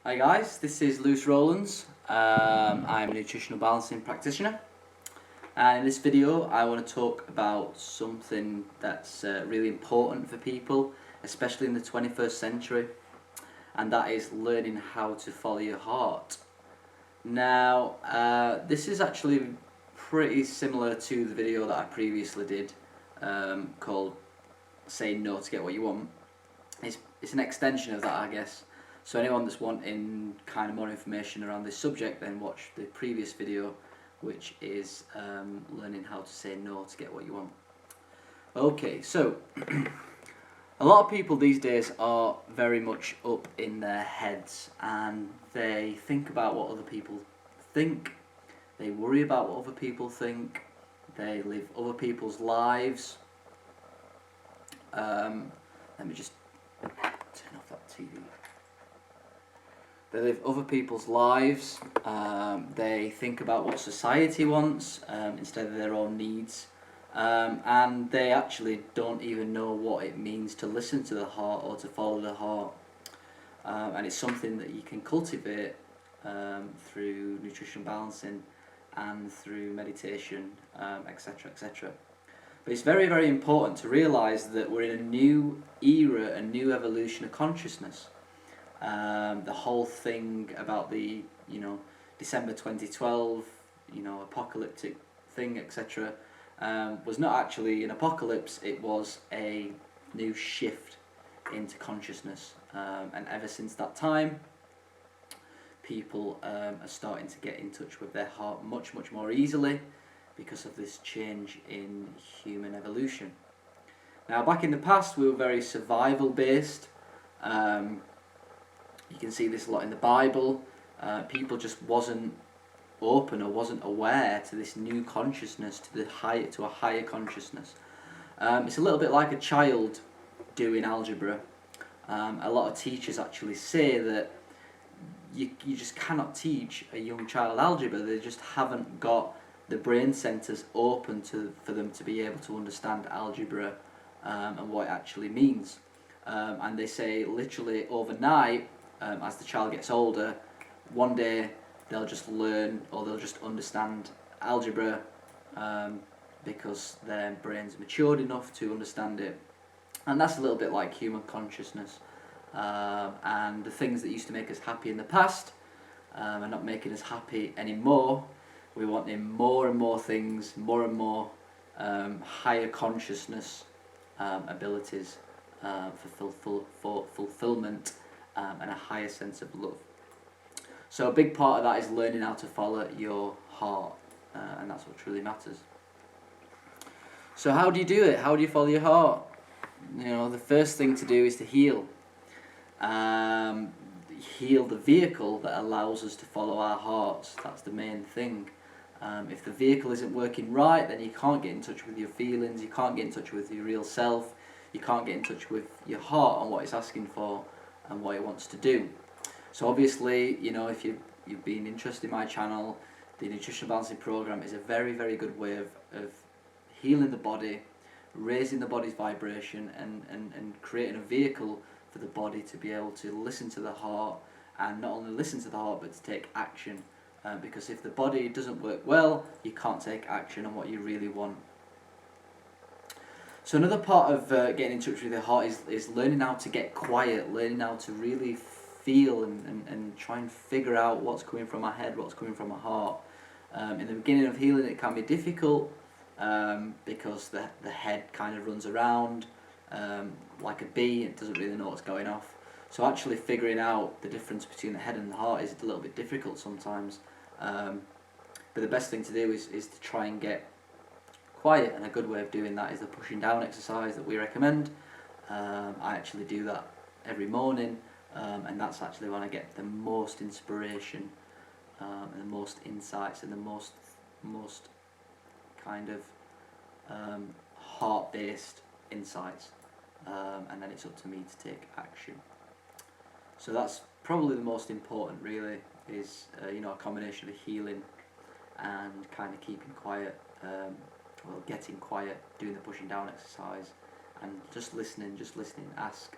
Hi guys, this is Rowlands. I'm a nutritional balancing practitioner, and in this video I want to talk about something that's really important for people, especially in the 21st century, and that is learning how to follow your heart. Now, this is actually pretty similar to the video that I previously did called Saying No to Get What You Want. It's an extension of that, I guess. So anyone that's wanting kind of more information around this subject, then watch the previous video, which is learning how to say no to get what you want. Okay, so a lot of people these days are very much up in their heads, and they think about what other people think, they worry about what other people think, they live other people's lives. Let me just turn off that TV. They live other people's lives. They think about what society wants instead of their own needs, and they actually don't even know what it means to listen to the heart or to follow the heart. And it's something that you can cultivate through nutritional balancing and through meditation, etc., etc. But it's very, very important to realise that we're in a new era, a new evolution of consciousness. The whole thing about the December 2012 apocalyptic thing, etc., was not actually an apocalypse. It was a new shift into consciousness, and ever since that time, people are starting to get in touch with their heart much more easily because of this change in human evolution. Now, back in the past, we were very survival based. You can see this a lot in the Bible. People just wasn't open or wasn't aware to this new consciousness, to a higher consciousness. It's a little bit like a child doing algebra. A lot of teachers actually say that you just cannot teach a young child algebra. They just haven't got the brain centres open for them to be able to understand algebra and what it actually means. And they say literally overnight, as the child gets older, one day they'll just learn or they'll just understand algebra because their brain's matured enough to understand it. And that's a little bit like human consciousness. And the things that used to make us happy in the past are not making us happy anymore. We want more and more things, more and more higher consciousness abilities for fulfillment and a higher sense of love. So a big part of that is learning how to follow your heart, and that's what truly matters. So how do you do it? How do you follow your heart? The first thing to do is to heal. Heal the vehicle that allows us to follow our hearts. That's the main thing. If the vehicle isn't working right, then you can't get in touch with your feelings, you can't get in touch with your real self, you can't get in touch with your heart and what it's asking for and what it wants to do. So obviously, if you've been interested in my channel, the Nutritional Balancing Program is a very, very good way of healing the body, raising the body's vibration and creating a vehicle for the body to be able to listen to the heart, and not only listen to the heart but to take action. Because if the body doesn't work well, you can't take action on what you really want. So another part of getting in touch with your heart is learning how to get quiet, learning how to really feel and try and figure out what's coming from my head, what's coming from my heart. In the beginning of healing, it can be difficult because the head kind of runs around like a bee. It doesn't really know what's going off. So actually figuring out the difference between the head and the heart is a little bit difficult sometimes. But the best thing to do is to try and get quiet, and a good way of doing that is the pushing down exercise that we recommend. I actually do that every morning, and that's actually when I get the most inspiration and the most insights and the most kind of heart-based insights, and then it's up to me to take action. So that's probably the most important, really, is a combination of healing and kind of keeping quiet, getting quiet, doing the pushing down exercise, and just listening, ask,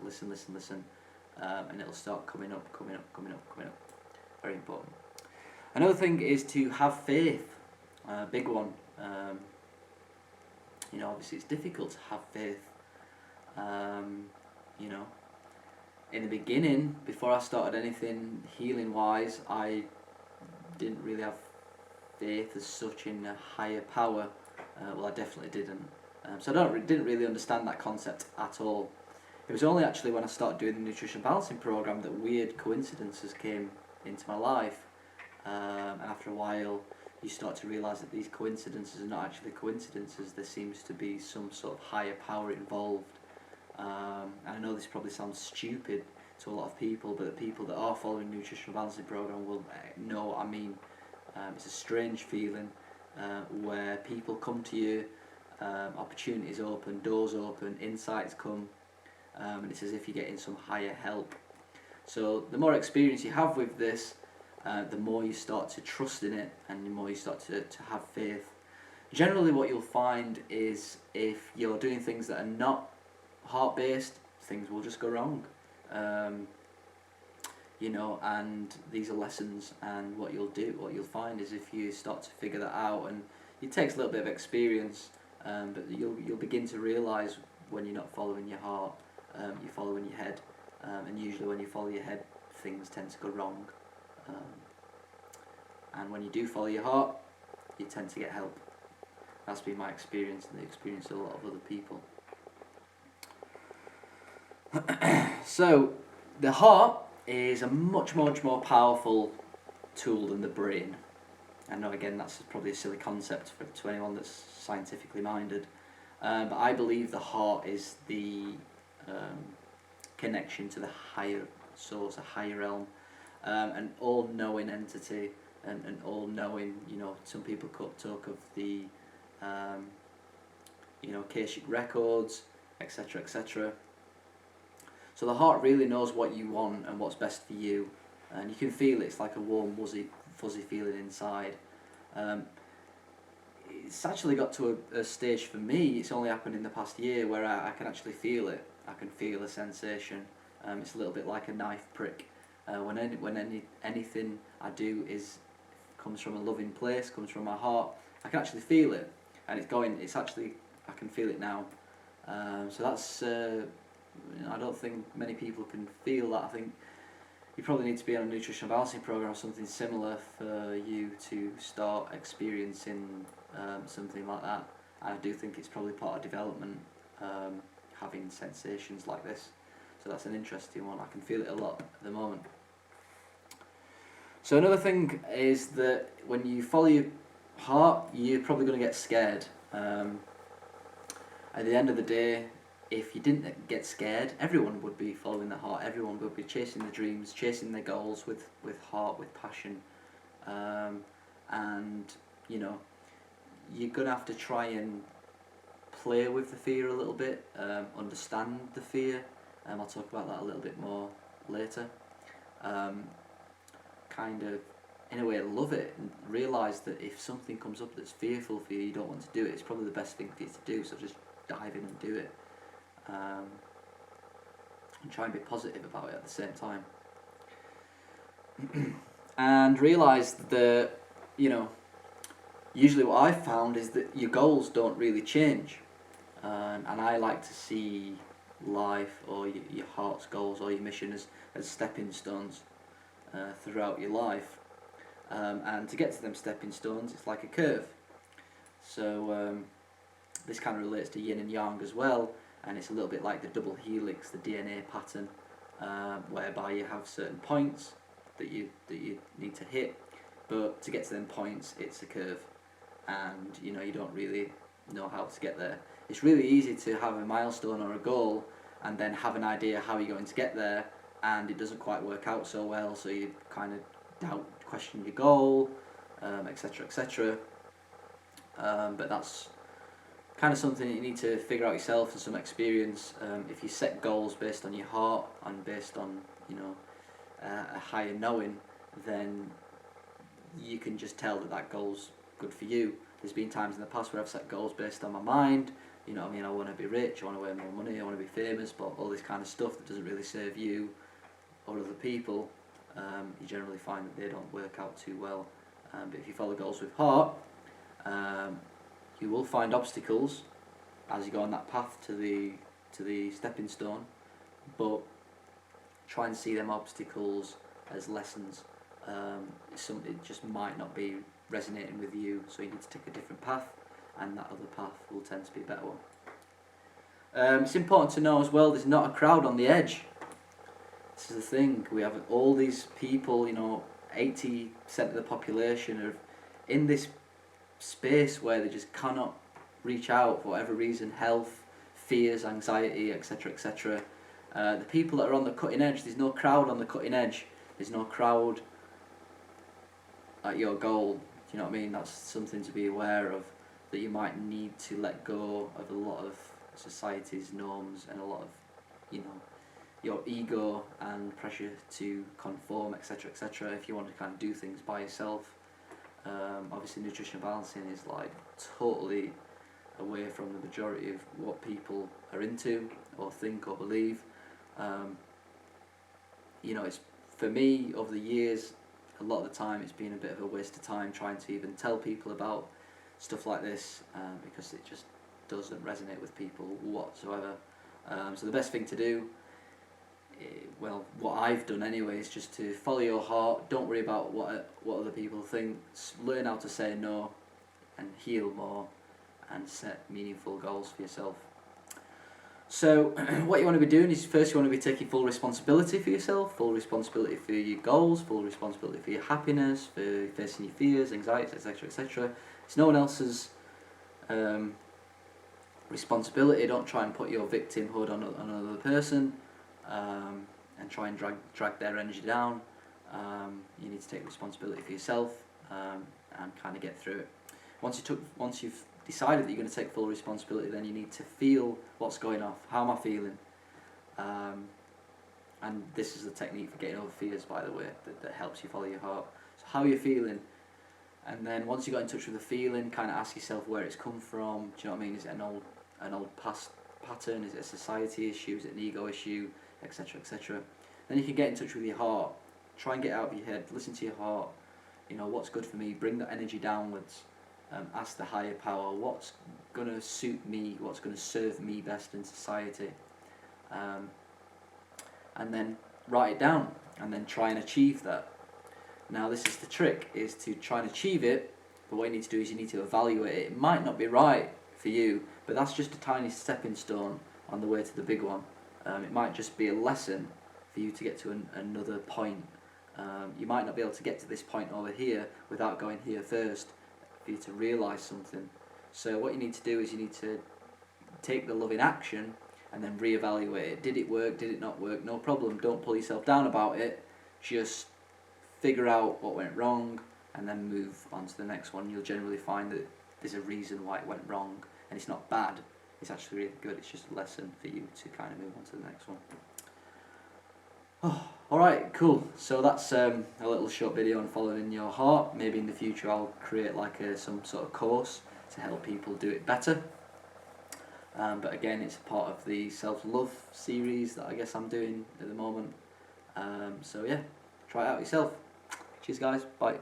listen, and it'll start coming up. Very important. Another thing is to have faith. Big one. Obviously it's difficult to have faith. In the beginning, before I started anything healing wise, I didn't really have faith as such in a higher power. Well, I definitely didn't. So I didn't really understand that concept at all. It was only actually when I started doing the Nutritional Balancing program that weird coincidences came into my life. And after a while, you start to realise that these coincidences are not actually coincidences. There seems to be some sort of higher power involved. And I know this probably sounds stupid to a lot of people, but the people that are following the Nutritional Balancing program will know what I mean. It's a strange feeling where people come to you, opportunities open, doors open, insights come, and it's as if you're getting some higher help. So the more experience you have with this, the more you start to trust in it, and the more you start to have faith. Generally what you'll find is if you're doing things that are not heart-based, things will just go wrong. And these are lessons, and what you'll find is if you start to figure that out, and it takes a little bit of experience, but you'll begin to realise when you're not following your heart, you're following your head, and usually when you follow your head, things tend to go wrong. And when you do follow your heart, you tend to get help. That's been my experience, and the experience of a lot of other people. So, the heart is a much more powerful tool than the brain. I know, again, that's probably a silly concept to anyone that's scientifically minded, but I believe the heart is the connection to the higher source, a higher realm, an all-knowing entity, and an all-knowing, some people talk of the, Akashic records, etc., etc. So the heart really knows what you want and what's best for you, and you can feel it. It's like a warm, fuzzy feeling inside. It's actually got to a stage for me, it's only happened in the past year, where I can actually feel it. I can feel a sensation. It's a little bit like a knife prick. When anything I do comes from a loving place, comes from my heart, I can actually feel it, and I can feel it now. So that's, I don't think many people can feel that. I think you probably need to be on a nutritional balancing program or something similar for you to start experiencing something like that. I do think it's probably part of development, having sensations like this. So that's an interesting one. I can feel it a lot at the moment. So another thing is that when you follow your heart, you're probably going to get scared. At the end of the day, if you didn't get scared, everyone would be following their heart. Everyone would be chasing their dreams, chasing their goals with heart, with passion. And, you're going to have to try and play with the fear a little bit, understand the fear. I'll talk about that a little bit more later. Kind of, in a way, love it and realise that if something comes up that's fearful for you, you don't want to do it, it's probably the best thing for you to do, so just dive in and do it. And try and be positive about it at the same time. And realise that, usually what I've found is that your goals don't really change. And I like to see life or your heart's goals or your mission as stepping stones throughout your life. And to get to them stepping stones, it's like a curve. So this kind of relates to yin and yang as well. And it's a little bit like the double helix, the DNA pattern, whereby you have certain points that you need to hit, but to get to them points, it's a curve, and you don't really know how to get there. It's really easy to have a milestone or a goal, and then have an idea how you're going to get there, and it doesn't quite work out so well, so you kind of question your goal, etc., etc. But that's kind of something that you need to figure out yourself and some experience. If you set goals based on your heart and based on a higher knowing, then you can just tell that goal's good for you. There's been times in the past where I've set goals based on my mind. I want to be rich, I want to earn more money, I want to be famous, but all this kind of stuff that doesn't really serve you or other people, you generally find that they don't work out too well. But if you follow goals with heart, you will find obstacles as you go on that path to the stepping stone, but try and see them obstacles as lessons. It just might not be resonating with you, so you need to take a different path, and that other path will tend to be a better one. It's important to know as well, there's not a crowd on the edge. This is the thing, we have all these people, 80% of the population are in this space where they just cannot reach out for whatever reason, health, fears, anxiety, etc, etc. The people that are on the cutting edge, there's no crowd on the cutting edge, there's no crowd at your goal. Do you know what I mean? That's something to be aware of, that you might need to let go of a lot of society's norms and a lot of, your ego and pressure to conform, etc, etc, if you want to kind of do things by yourself. Obviously nutritional balancing is like totally away from the majority of what people are into or think or believe. It's, for me, over the years, a lot of the time it's been a bit of a waste of time trying to even tell people about stuff like this, because it just doesn't resonate with people whatsoever. So the best thing to do, well, what I've done anyway, is just to follow your heart. Don't worry about what other people think. Learn how to say no and heal more and set meaningful goals for yourself. So what you want to be doing is, first you want to be taking full responsibility for yourself, full responsibility for your goals, full responsibility for your happiness, for facing your fears, anxieties, etc, etc. It's no one else's responsibility. Don't try and put your victimhood on another person, and try and drag their energy down. You need to take responsibility for yourself, and kind of get through it. Once you've decided that you're going to take full responsibility, then you need to feel what's going off. How am I feeling? And this is the technique for getting over fears, by the way, that helps you follow your heart. So how are you feeling? And then once you got in touch with the feeling, kind of ask yourself where it's come from. Do you know what I mean? Is it an old past pattern? Is it a society issue? Is it an ego issue? Etc, etc. Then you can get in touch with your heart. Try and get out of your head. Listen to your heart. What's good for me? Bring that energy downwards. Ask the higher power, what's going to suit me, what's going to serve me best in society, and then write it down, and then try and achieve that. Now this is the trick, is to try and achieve it, but what you need to do is you need to evaluate it. It might not be right for you, but that's just a tiny stepping stone on the way to the big one. It might just be a lesson for you to get to another point. You might not be able to get to this point over here without going here first, for you to realise something. So what you need to do is you need to take the loving action and then reevaluate it. Did it work? Did it not work? No problem. Don't pull yourself down about it. Just figure out what went wrong and then move on to the next one. You'll generally find that there's a reason why it went wrong, and it's not bad. It's actually really good. It's just a lesson for you to kind of move on to the next one. Oh, alright, cool. So that's a little short video on following your heart. Maybe in the future I'll create like some sort of course to help people do it better. But again, it's a part of the self-love series that I guess I'm doing at the moment. So yeah, try it out yourself. Cheers guys, bye.